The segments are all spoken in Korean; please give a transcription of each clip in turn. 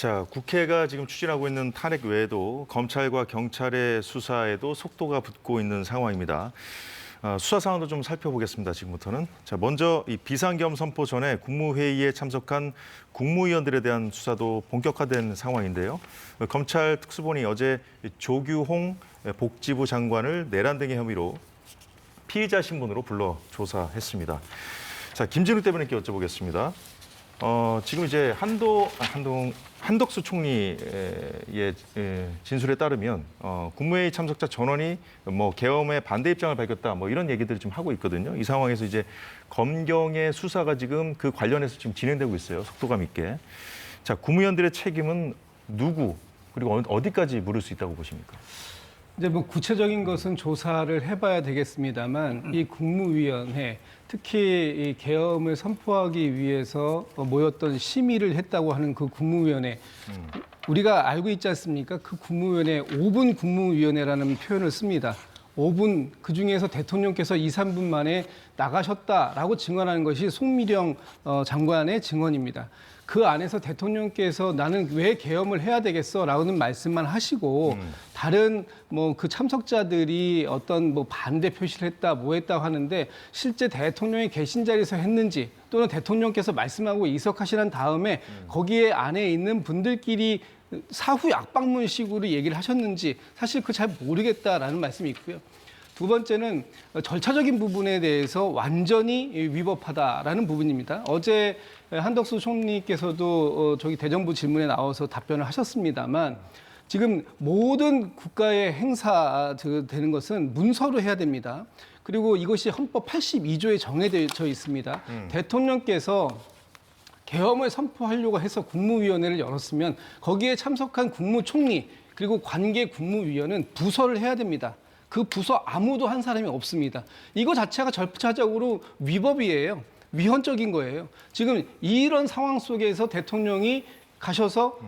자, 국회가 지금 추진하고 있는 탄핵 외에도 검찰과 경찰의 수사에도 속도가 붙고 있는 상황입니다. 수사 상황도 좀 살펴보겠습니다. 지금부터는. 자, 먼저 이 비상계엄 선포 전에 국무회의에 참석한 국무위원들에 대한 수사도 본격화된 상황인데요. 검찰 특수본이 어제 조규홍 복지부 장관을 내란 등의 혐의로 피의자 신분으로 불러 조사했습니다. 자, 김진욱 대변인께 여쭤보겠습니다. 지금 이제 한덕수 총리의 진술에 따르면 국무회의 참석자 전원이 계엄에 반대 입장을 밝혔다 이런 얘기들을 좀 하고 있거든요. 이 상황에서 이제 검경의 수사가 지금 그 관련해서 지금 진행되고 있어요. 속도감 있게. 자, 국무위원들의 책임은 누구 그리고 어디까지 물을 수 있다고 보십니까? 이제 구체적인 것은 조사를 해봐야 되겠습니다만 이 국무위원회 특히 이 계엄을 선포하기 위해서 모였던 심의를 했다고 하는 그 국무위원회 우리가 알고 있지 않습니까? 그 국무위원회 5분 국무위원회라는 표현을 씁니다. 5분 그중에서 대통령께서 2, 3분 만에 나가셨다라고 증언하는 것이 송미령 장관의 증언입니다. 그 안에서 대통령께서 나는 왜 계엄을 해야 되겠어라는 말씀만 하시고 다른 그 참석자들이 어떤 반대 표시를 했다 뭐 했다고 하는데 실제 대통령이 계신 자리에서 했는지 또는 대통령께서 말씀하고 이석하시는 다음에 거기에 안에 있는 분들끼리 사후 약방문식으로 얘기를 하셨는지 사실 그 잘 모르겠다라는 말씀이 있고요. 두 번째는 절차적인 부분에 대해서 완전히 위법하다라는 부분입니다. 어제 한덕수 총리께서도 저기 대정부 질문에 나와서 답변을 하셨습니다만 지금 모든 국가의 행사 되는 것은 문서로 해야 됩니다. 그리고 이것이 헌법 82조에 정해져 있습니다. 대통령께서 계엄을 선포하려고 해서 국무위원회를 열었으면 거기에 참석한 국무총리 그리고 관계 국무위원은 부서를 해야 됩니다. 그 부서 아무도 한 사람이 없습니다. 이거 자체가 절차적으로 위법이에요. 위헌적인 거예요. 지금 이런 상황 속에서 대통령이 가셔서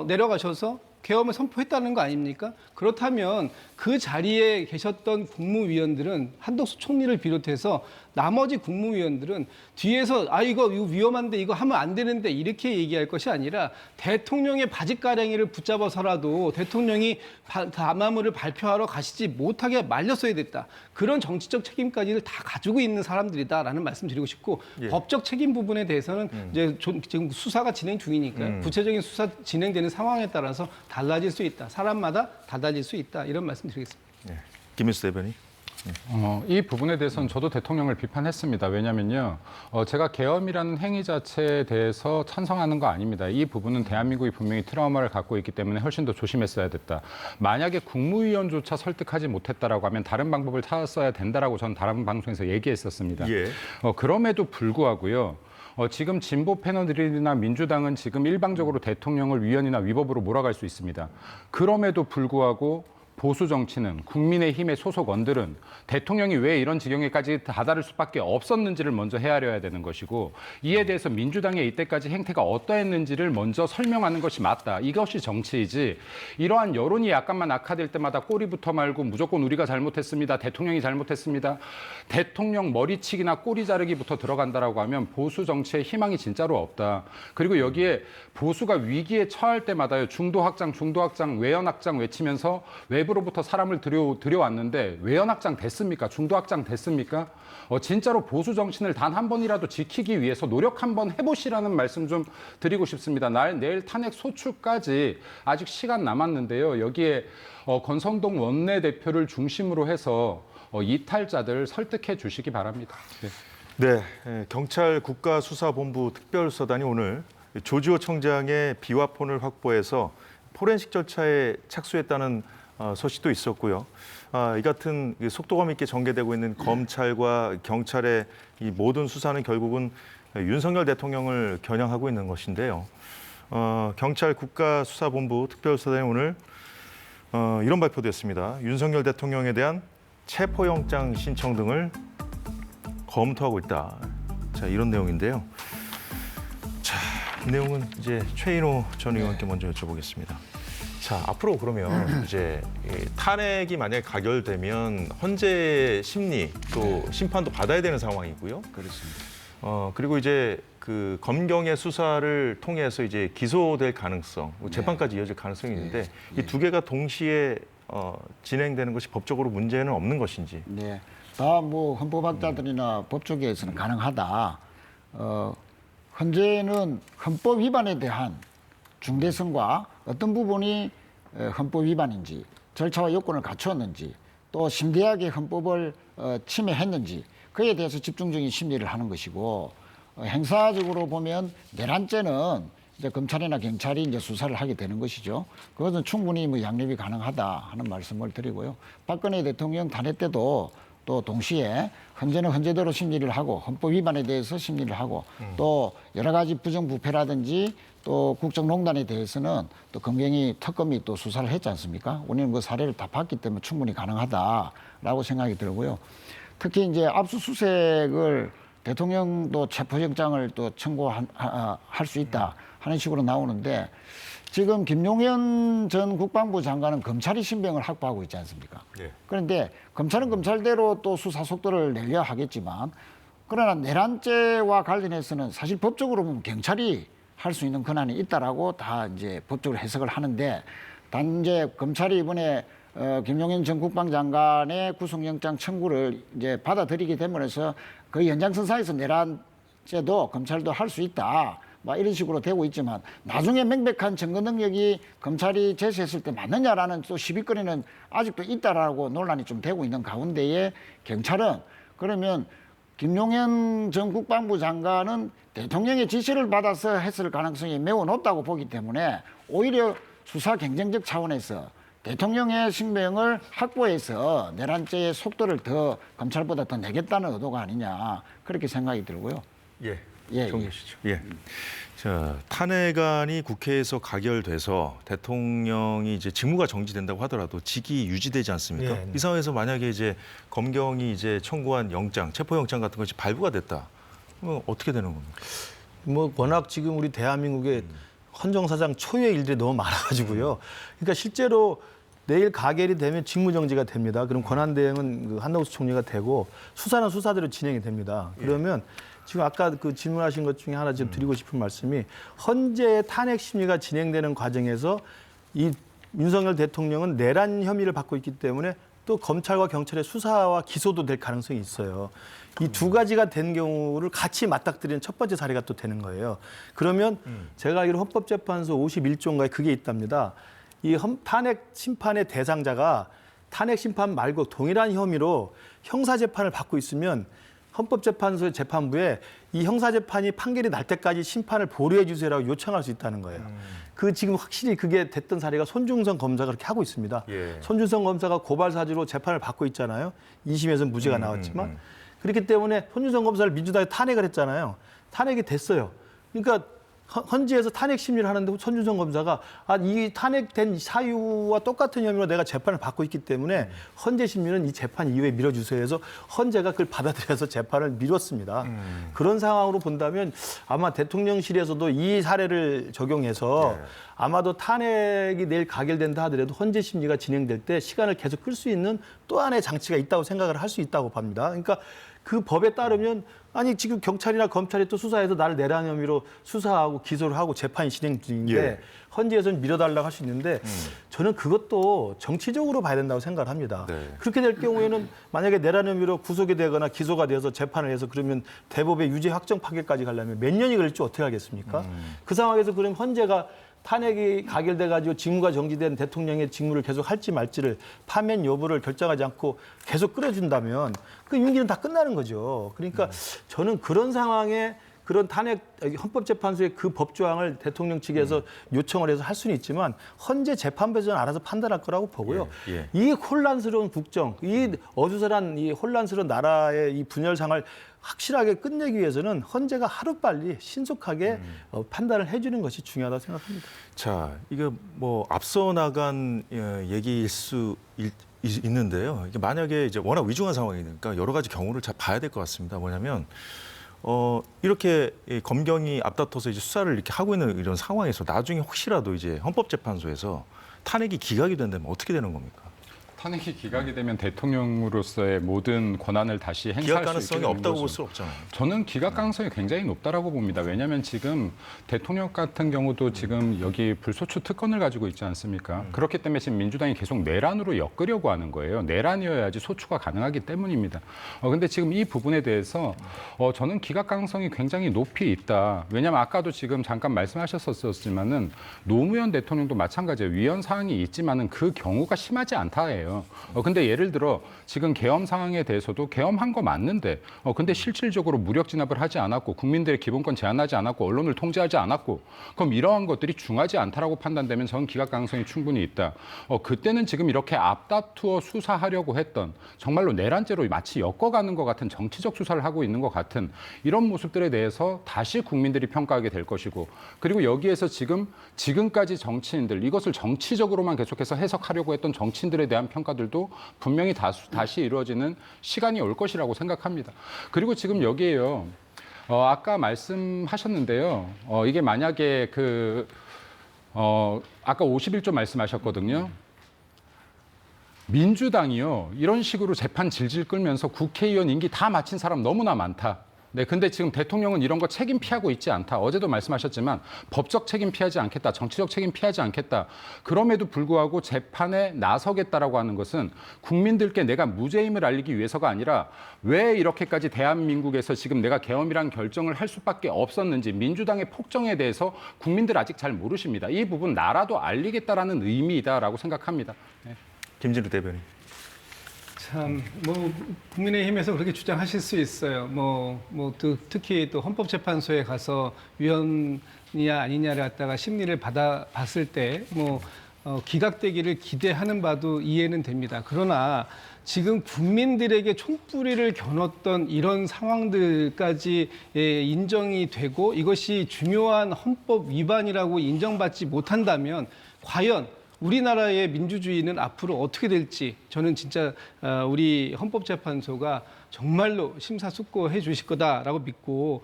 내려가셔서 계엄을 선포했다는 거 아닙니까? 그렇다면 그 자리에 계셨던 국무위원들은 한덕수 총리를 비롯해서 나머지 국무위원들은 뒤에서 이거 위험한데 이거 하면 안 되는데 이렇게 얘기할 것이 아니라 대통령의 바짓가랑이를 붙잡아서라도 대통령이 담화문을 발표하러 가시지 못하게 말렸어야 됐다. 그런 정치적 책임까지를 다 가지고 있는 사람들이다라는 말씀 드리고 싶고 법적 책임 부분에 대해서는 이제 지금 수사가 진행 중이니까요. 구체적인 수사 진행되는 상황에 따라서 달라질 수 있다. 사람마다 달라질 수 있다. 이런 말씀 드리겠습니다. 네. 김일수 대변인. 이 부분에 대해서는 저도 대통령을 비판했습니다. 왜냐면요. 제가 계엄이라는 행위 자체에 대해서 찬성하는 거 아닙니다. 이 부분은 대한민국이 분명히 트라우마를 갖고 있기 때문에 훨씬 더 조심했어야 됐다. 만약에 국무위원조차 설득하지 못했다라고 하면 다른 방법을 찾았어야 된다라고 저는 다른 방송에서 얘기했었습니다. 예. 그럼에도 불구하고요. 지금 진보 패널들이나 민주당은 지금 일방적으로 대통령을 위헌이나 위법으로 몰아갈 수 있습니다. 그럼에도 불구하고 보수 정치는 국민의힘의 소속원들은 대통령이 왜 이런 지경에까지 다다를 수밖에 없었는지를 먼저 헤아려야 되는 것이고 이에 대해서 민주당의 이때까지 행태가 어떠했는지를 먼저 설명하는 것이 맞다. 이것이 정치이지 이러한 여론이 약간만 악화될 때마다 꼬리부터 말고 무조건 우리가 잘못했습니다. 대통령이 잘못했습니다. 대통령 머리치기나 꼬리 자르기부터 들어간다라고 하면 보수 정치에 희망이 진짜로 없다. 그리고 여기에 보수가 위기에 처할 때마다요. 중도 확장, 외연 확장 외치면서 외부로부터 사람을 들여왔는데 외연 확장 됐습니까? 중도 확장 됐습니까? 진짜로 보수 정신을 단 한 번이라도 지키기 위해서 노력 한번 해보시라는 말씀 좀 드리고 싶습니다. 내일 탄핵 소추까지 아직 시간 남았는데요. 여기에 권성동 원내대표를 중심으로 해서 이탈자들 설득해 주시기 바랍니다. 네, 경찰 국가수사본부 특별수사단이 오늘 조지호 청장의 비화폰을 확보해서 포렌식 절차에 착수했다는 소식도 있었고요. 이 같은 속도감 있게 전개되고 있는 검찰과 경찰의 이 모든 수사는 결국은 윤석열 대통령을 겨냥하고 있는 것인데요. 경찰 국가수사본부 특별수사단이 오늘 이런 발표도 했습니다. 윤석열 대통령에 대한 체포영장 신청 등을 검토하고 있다. 자, 이런 내용인데요. 자, 이 내용은 이제 최인호 전 의원께 먼저 여쭤보겠습니다. 자, 앞으로 그러면 이제 탄핵이 만약에 가결되면 헌재 심리 또 심판도 받아야 되는 상황이고요. 그렇습니다. 그리고 이제 그 검경의 수사를 통해서 이제 기소될 가능성, 재판까지 이어질 가능성이 있는데 이 두 개가 동시에 진행되는 것이 법적으로 문제는 없는 것인지. 네, 다 뭐 헌법학자들이나 법조계에서는 가능하다. 현재는 헌법 위반에 대한 중대성과 어떤 부분이 헌법 위반인지, 절차와 요건을 갖추었는지, 또 심대하게 헌법을 침해했는지 그에 대해서 집중적인 심리를 하는 것이고, 행사적으로 보면 내란죄는 이제 검찰이나 경찰이 이제 수사를 하게 되는 것이죠. 그것은 충분히 뭐 양립이 가능하다 하는 말씀을 드리고요. 박근혜 대통령 탄핵 때도 또 동시에 헌재는 헌재대로 심리를 하고 헌법 위반에 대해서 심리를 하고 또 여러 가지 부정부패라든지 또 국정농단에 대해서는 또 검경이 특검이 또 수사를 했지 않습니까? 우리는 그 사례를 다 봤기 때문에 충분히 가능하다라고 생각이 들고요. 특히 이제 압수수색을 대통령도 체포영장을 또 청구할 수 있다 하는 식으로 나오는데, 지금 김용현 전 국방부 장관은 검찰이 신병을 확보하고 있지 않습니까? 예. 그런데 검찰은 검찰대로 또 수사 속도를 내려 하겠지만, 그러나 내란죄와 관련해서는 사실 법적으로 보면 경찰이 할 수 있는 권한이 있다라고 다 이제 법적으로 해석을 하는데, 단 이제 검찰이 이번에 김용현 전 국방장관의 구속영장 청구를 이제 받아들이게 되면서 그 연장선상에서 내란죄도 검찰도 할 수 있다, 막 이런 식으로 되고 있지만, 나중에 명백한 증거 능력이 검찰이 제시했을 때 맞느냐라는 또 시비거리는 아직도 있다라고 논란이 좀 되고 있는 가운데에, 경찰은 그러면 김용현 전 국방부 장관은 대통령의 지시를 받아서 했을 가능성이 매우 높다고 보기 때문에 오히려 수사 경쟁적 차원에서 대통령의 신병을 확보해서 내란죄의 속도를 더 검찰보다 더 내겠다는 의도가 아니냐, 그렇게 생각이 들고요. 예. 예, 정리하시죠. 예. 자, 탄핵안이 국회에서 가결돼서 대통령이 이제 직무가 정지된다고 하더라도 직이 유지되지 않습니까? 네. 이 상황에서 만약에 이제 검경이 이제 청구한 영장, 체포영장 같은 것이 발부가 됐다. 그럼 어떻게 되는 겁니까? 뭐 워낙 지금 우리 대한민국에 헌정사상 초유의 일들이 너무 많아가지고요. 그러니까 실제로 내일 가결이 되면 직무정지가 됩니다. 그럼 권한대행은 그 한덕수 총리가 되고 수사는 수사대로 진행이 됩니다. 그러면 지금 아까 그 질문하신 것 중에 하나 지금 드리고 싶은 말씀이, 헌재 탄핵 심리가 진행되는 과정에서 이 윤석열 대통령은 내란 혐의를 받고 있기 때문에 또 검찰과 경찰의 수사와 기소도 될 가능성이 있어요. 이 두 가지가 된 경우를 같이 맞닥뜨리는 첫 번째 사례가 또 되는 거예요. 그러면 제가 알기로 헌법재판소 51조인가에 그게 있답니다. 이 탄핵 심판의 대상자가 탄핵 심판 말고 동일한 혐의로 형사재판을 받고 있으면 헌법재판소의 재판부에 이 형사재판이 판결이 날 때까지 심판을 보류해 주세요라고 요청할 수 있다는 거예요. 그 지금 확실히 그게 됐던 사례가 손중성 검사가 그렇게 하고 있습니다. 예. 손중성 검사가 고발 사주로 재판을 받고 있잖아요. 2심에서는 무죄가 나왔지만. 그렇기 때문에 손중성 검사를 민주당이 탄핵을 했잖아요. 탄핵이 됐어요. 그러니까 헌재에서 탄핵 심리를 하는데 손준성 검사가 이 탄핵된 사유와 똑같은 혐의로 내가 재판을 받고 있기 때문에 헌재 심리는 이 재판 이후에 미뤄주세요 해서 헌재가 그걸 받아들여서 재판을 미뤘습니다. 그런 상황으로 본다면 아마 대통령실에서도 이 사례를 적용해서 아마도 탄핵이 내일 가결된다 하더라도 헌재 심리가 진행될 때 시간을 계속 끌 수 있는 또 하나의 장치가 있다고 생각을 할 수 있다고 봅니다. 그러니까 그 법에 따르면 아니 지금 경찰이나 검찰이 또 수사해서 나를 내란 혐의로 수사하고 기소를 하고 재판이 진행 중인데 예. 헌재에서는 미뤄달라고 할 수 있는데 저는 그것도 정치적으로 봐야 된다고 생각을 합니다. 네. 그렇게 될 경우에는 만약에 내란 혐의로 구속이 되거나 기소가 되어서 재판을 해서 그러면 대법의 유죄 확정 판결까지 가려면 몇 년이 걸릴지 어떻게 하겠습니까? 그 상황에서 그럼 헌재가 탄핵이 가결돼가지고 직무가 정지된 대통령의 직무를 계속 할지 말지를 파면 여부를 결정하지 않고 계속 끌어준다면 그 임기는 다 끝나는 거죠. 그러니까 저는 그런 상황에 그런 탄핵 헌법재판소의 그 법조항을 대통령 측에서 요청을 해서 할 수는 있지만 헌재 재판부에서는 알아서 판단할 거라고 보고요. 예. 이 혼란스러운 국정, 이 어수선한 이 혼란스러운 나라의 이 분열상을 확실하게 끝내기 위해서는 헌재가 하루빨리 신속하게 판단을 해주는 것이 중요하다고 생각합니다. 자, 이게 뭐 앞서 나간 얘기일 수 있는데요. 이게 만약에 이제 워낙 위중한 상황이니까 여러 가지 경우를 잘 봐야 될 것 같습니다. 뭐냐면 이렇게 검경이 앞다퉈서 이제 수사를 이렇게 하고 있는 이런 상황에서 나중에 혹시라도 이제 헌법재판소에서 탄핵이 기각이 된다면 어떻게 되는 겁니까? 탄핵이 기각이 되면 대통령으로서의 모든 권한을 다시 행사할 기각 수 가능성이 있게 되는 없다고 거죠. 볼 수 없잖아요. 저는 기각 가능성이 굉장히 높다라고 봅니다. 왜냐하면 지금 대통령 같은 경우도 지금 여기 불소추 특권을 가지고 있지 않습니까? 그렇기 때문에 지금 민주당이 계속 내란으로 엮으려고 하는 거예요. 내란이어야지 소추가 가능하기 때문입니다. 근데 지금 이 부분에 대해서 저는 기각 가능성이 굉장히 높이 있다. 왜냐하면 아까도 지금 잠깐 말씀하셨었지만은 노무현 대통령도 마찬가지예요. 위헌 사항이 있지만은 그 경우가 심하지 않다예요. 근데 예를 들어 지금 계엄 상황에 대해서도 계엄한 거 맞는데 근데 실질적으로 무력 진압을 하지 않았고 국민들의 기본권 제한하지 않았고 언론을 통제하지 않았고 그럼 이러한 것들이 중하지 않다라고 판단되면 저는 기각 가능성이 충분히 있다. 그때는 지금 이렇게 앞다투어 수사하려고 했던 정말로 내란죄로 마치 엮어가는 것 같은 정치적 수사를 하고 있는 것 같은 이런 모습들에 대해서 다시 국민들이 평가하게 될 것이고 그리고 여기에서 지금까지 정치인들 이것을 정치적으로만 계속해서 해석하려고 했던 정치인들에 대한 평가들도 분명히 다시 이루어지는 시간이 올 것이라고 생각합니다. 그리고 지금 여기에요. 아까 말씀하셨는데요. 이게 만약에 아까 51조 말씀하셨거든요. 민주당이요. 이런 식으로 재판 질질 끌면서 국회의원 임기 다 마친 사람 너무나 많다. 네, 근데 지금 대통령은 이런 거 책임 피하고 있지 않다. 어제도 말씀하셨지만 법적 책임 피하지 않겠다. 정치적 책임 피하지 않겠다. 그럼에도 불구하고 재판에 나서겠다라고 하는 것은 국민들께 내가 무죄임을 알리기 위해서가 아니라 왜 이렇게까지 대한민국에서 지금 내가 계엄이란 결정을 할 수밖에 없었는지 민주당의 폭정에 대해서 국민들 아직 잘 모르십니다. 이 부분 나라도 알리겠다라는 의미이다라고 생각합니다. 네. 김진우 대변인. 참, 국민의힘에서 그렇게 주장하실 수 있어요. 특히 또 헌법재판소에 가서 위헌이냐 아니냐를 갖다가 심리를 받아봤을 때, 기각되기를 기대하는 바도 이해는 됩니다. 그러나 지금 국민들에게 총뿌리를 겨눴던 이런 상황들까지 인정이 되고 이것이 중요한 헌법 위반이라고 인정받지 못한다면 과연 우리나라의 민주주의는 앞으로 어떻게 될지 저는 진짜 우리 헌법재판소가 정말로 심사숙고해 주실 거다라고 믿고